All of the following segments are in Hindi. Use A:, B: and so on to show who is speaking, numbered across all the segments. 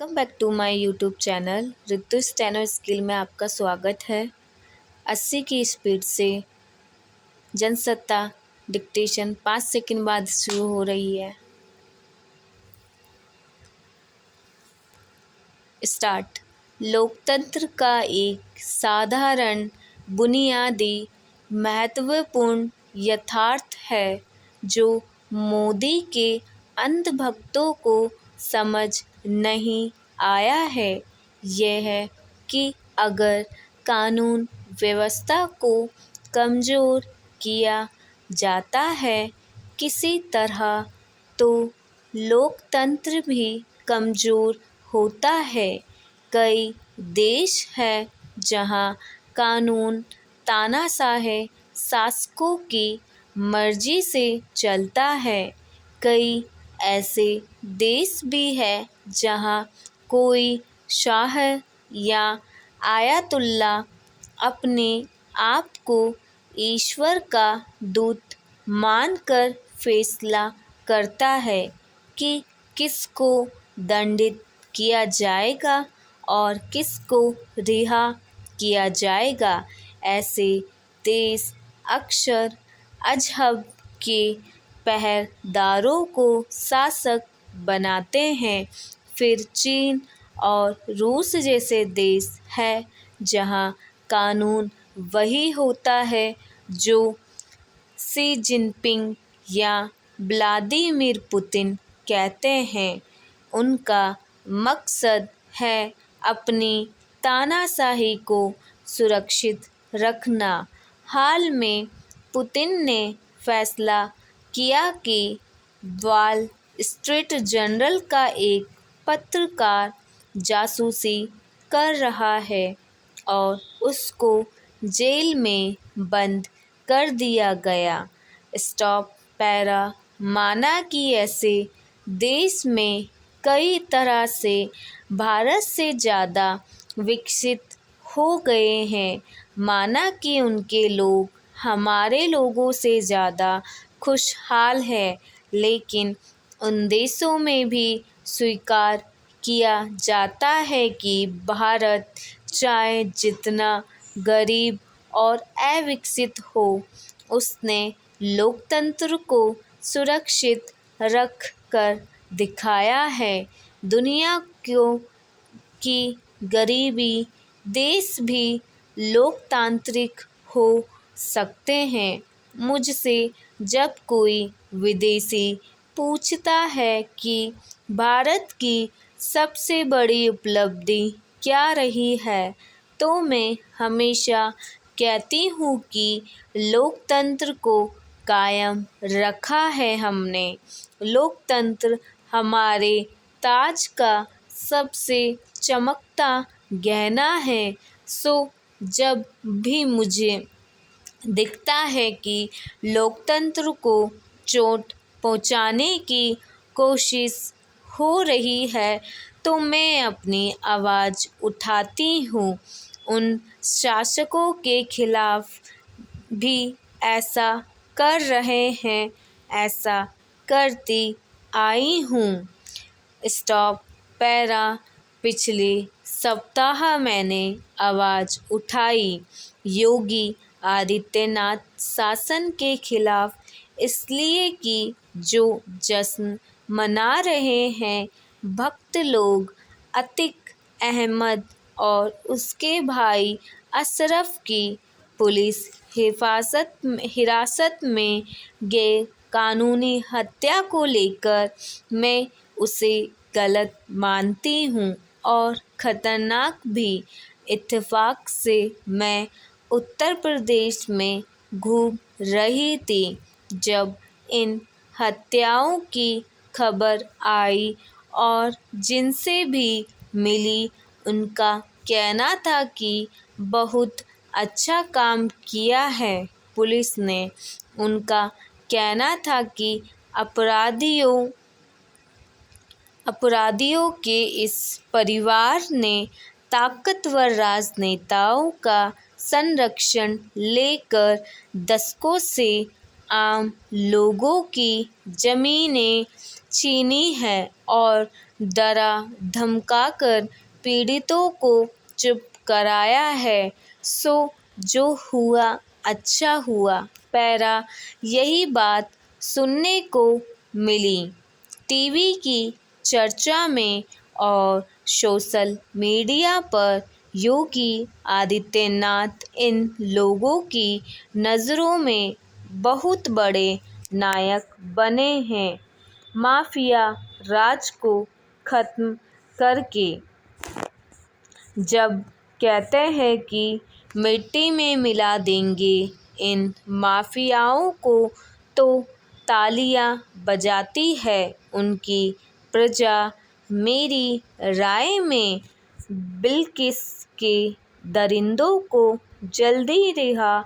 A: Welcome back to my YouTube channel Ritu steno skill में आपका स्वागत है। 80 की स्पीड से जनसत्ता डिक्टेशन 5 सेकंड बाद शुरू हो रही है। स्टार्ट। लोकतंत्र का एक साधारण बुनियादी महत्वपूर्ण यथार्थ है जो मोदी के अंधभक्तों को समझ नहीं आया है। यह है कि अगर कानून व्यवस्था को कमज़ोर किया जाता है किसी तरह तो लोकतंत्र भी कमज़ोर होता है। कई देश हैं जहां कानून तानाशाह शासकों की मर्जी से चलता है। कई ऐसे देश भी हैं जहां कोई शाह या आयतुल्ला अपने आप को ईश्वर का दूत मानकर फैसला करता है कि किसको दंडित किया जाएगा और किसको रिहा किया जाएगा। ऐसे देश अक्सर मजहब के पहरेदारों को शासक बनाते हैं। फिर चीन और रूस जैसे देश हैं जहां कानून वही होता है जो शी जिनपिंग या व्लादिमीर पुतिन कहते हैं। उनका मकसद है अपनी तानाशाही को सुरक्षित रखना। हाल में पुतिन ने फैसला किया कि वॉल स्ट्रीट जर्नल का एक पत्रकार जासूसी कर रहा है और उसको जेल में बंद कर दिया गया। स्टॉप पैरा माना कि ऐसे देश में कई तरह से भारत से ज़्यादा विकसित हो गए हैं। माना कि उनके लोग हमारे लोगों से ज़्यादा खुशहाल है, लेकिन उन देशों में भी स्वीकार किया जाता है कि भारत चाहे जितना गरीब और अविकसित हो, उसने लोकतंत्र को सुरक्षित रख कर दिखाया है। दुनिया की गरीबी देश भी लोकतांत्रिक हो सकते हैं। मुझसे जब कोई विदेशी पूछता है कि भारत की सबसे बड़ी उपलब्धि क्या रही है तो मैं हमेशा कहती हूँ कि लोकतंत्र को कायम रखा है हमने। लोकतंत्र हमारे ताज का सबसे चमकता गहना है। सो जब भी मुझे दिखता है कि लोकतंत्र को चोट पहुंचाने की कोशिश हो रही है तो मैं अपनी आवाज़ उठाती हूँ। उन शासकों के खिलाफ भी ऐसा कर रहे हैं, ऐसा करती आई हूँ। स्टॉप पैरा पिछले सप्ताह मैंने आवाज़ उठाई योगी आदित्यनाथ शासन के खिलाफ, इसलिए कि जो जश्न मना रहे हैं भक्त लोग अतीक अहमद और उसके भाई अशरफ की पुलिस हिरासत में गैर कानूनी हत्या को लेकर मैं उसे गलत मानती हूँ और ख़तरनाक भी। इत्तेफाक से मैं उत्तर प्रदेश में घूम रही थी जब इन हत्याओं की खबर आई और जिनसे भी मिली उनका कहना था कि बहुत अच्छा काम किया है पुलिस ने। उनका कहना था कि अपराधियों के इस परिवार ने ताकतवर राजनेताओं का संरक्षण लेकर दशकों से आम लोगों की ज़मीनें छीनी है और डरा धमकाकर पीड़ितों को चुप कराया है। सो जो हुआ अच्छा हुआ। पैरा यही बात सुनने को मिली टीवी की चर्चा में और सोशल मीडिया पर। योगी आदित्यनाथ इन लोगों की नज़रों में बहुत बड़े नायक बने हैं। माफिया राज को खत्म करके जब कहते हैं कि मिट्टी में मिला देंगे इन माफियाओं को, तो तालियां बजाती है उनकी प्रजा। मेरी राय में बिल्किस के दरिंदों को जल्दी रिहा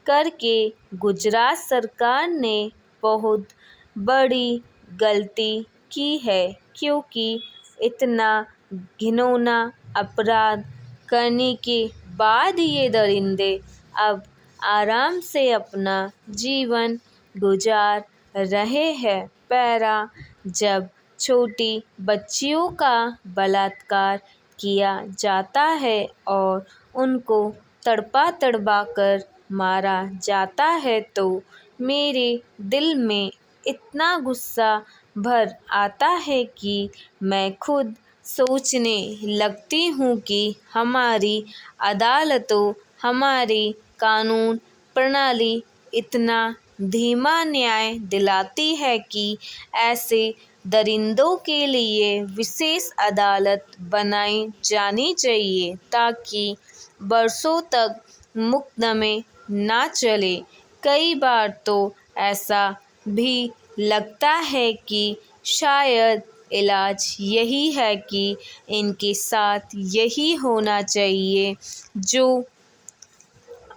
A: करके गुजरात सरकार ने बहुत बड़ी गलती की है, क्योंकि इतना घिनौना अपराध करने के बाद ये दरिंदे अब आराम से अपना जीवन गुजार रहे हैं। पैरा जब छोटी बच्चियों का बलात्कार किया जाता है और उनको तड़पा तड़पा कर मारा जाता है, तो मेरे दिल में इतना गुस्सा भर आता है कि मैं खुद सोचने लगती हूँ कि हमारी अदालतों, हमारी कानून प्रणाली इतना धीमा न्याय दिलाती है कि ऐसे दरिंदों के लिए विशेष अदालत बनाई जानी चाहिए, ताकि बरसों तक मुकदमे ना चले। कई बार तो ऐसा भी लगता है कि शायद इलाज यही है कि इनके साथ यही होना चाहिए जो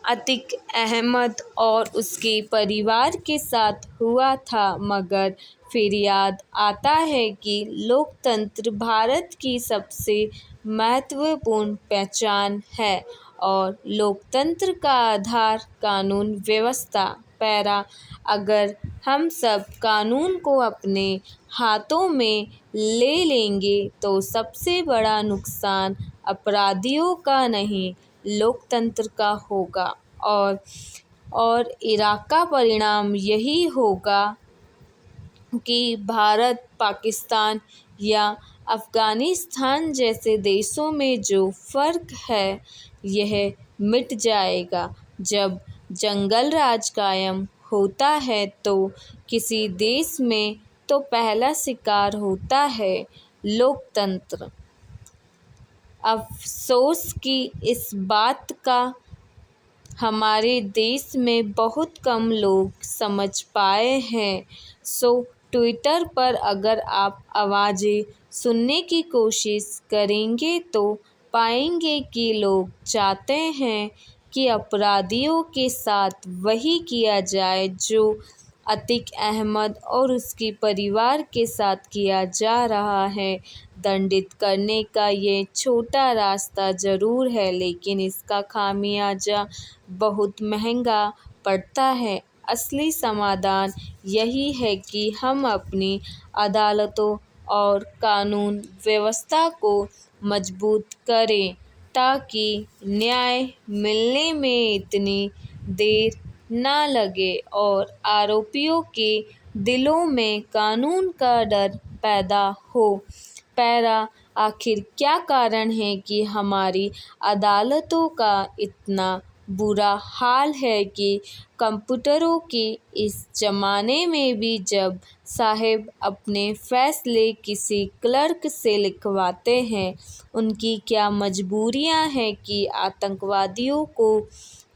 A: अतीक अहमद और उसके परिवार के साथ हुआ था। मगर फिर याद आता है कि लोकतंत्र भारत की सबसे महत्वपूर्ण पहचान है और लोकतंत्र का आधार कानून व्यवस्था। पैरा अगर हम सब कानून को अपने हाथों में ले लेंगे तो सबसे बड़ा नुकसान अपराधियों का नहीं, लोकतंत्र का होगा। और इराक का परिणाम यही होगा कि भारत, पाकिस्तान या अफ़गानिस्तान जैसे देशों में जो फ़र्क है यह मिट जाएगा। जब जंगल राज कायम होता है तो किसी देश में तो पहला शिकार होता है लोकतंत्र। अफ़सोस कि इस बात का हमारे देश में बहुत कम लोग समझ पाए हैं। सो ट्विटर पर अगर आप आवाज़ें सुनने की कोशिश करेंगे तो पाएंगे कि लोग चाहते हैं कि अपराधियों के साथ वही किया जाए जो अतीक अहमद और उसके परिवार के साथ किया जा रहा है। दंडित करने का ये छोटा रास्ता ज़रूर है, लेकिन इसका खामियाजा बहुत महंगा पड़ता है। असली समाधान यही है कि हम अपनी अदालतों और कानून व्यवस्था को मजबूत करें, ताकि न्याय मिलने में इतनी देर ना लगे और आरोपियों के दिलों में कानून का डर पैदा हो। पैरा आखिर क्या कारण है कि हमारी अदालतों का इतना बुरा हाल है कि कंप्यूटरों के इस ज़माने में भी जब साहब अपने फैसले किसी क्लर्क से लिखवाते हैं, उनकी क्या मजबूरियां हैं कि आतंकवादियों को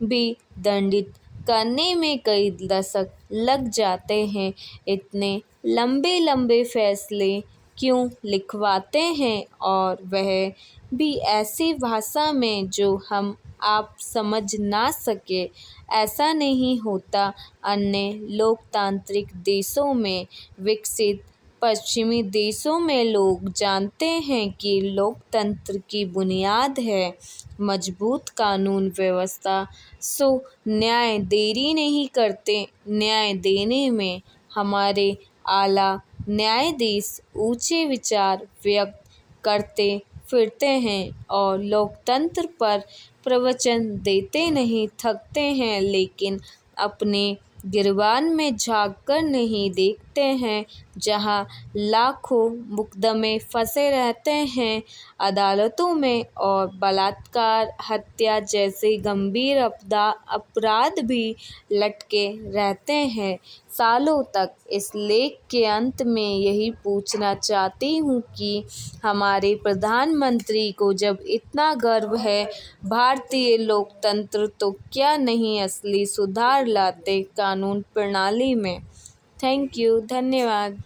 A: भी दंडित करने में कई दशक लग जाते हैं। इतने लंबे लंबे फैसले क्यों लिखवाते हैं, और वह भी ऐसी भाषा में जो हम आप समझ ना सके। ऐसा नहीं होता अन्य लोकतांत्रिक देशों में। विकसित पश्चिमी देशों में लोग जानते हैं कि लोकतंत्र की बुनियाद है मजबूत कानून व्यवस्था। सो न्याय देरी नहीं करते न्याय देने में। हमारे आला न्यायाधीश ऊंचे विचार व्यक्त करते फिरते हैं और लोकतंत्र पर प्रवचन देते नहीं थकते हैं, लेकिन अपने गिरबान में झांककर नहीं देखते हैं, जहां लाखों मुकदमे फंसे रहते हैं अदालतों में और बलात्कार, हत्या जैसे गंभीर अपराध भी लटके रहते हैं सालों तक। इस लेख के अंत में यही पूछना चाहती हूँ कि हमारे प्रधानमंत्री को जब इतना गर्व है भारतीय लोकतंत्र, तो क्या नहीं असली सुधार लाते कानून प्रणाली में। थैंक यू, धन्यवाद।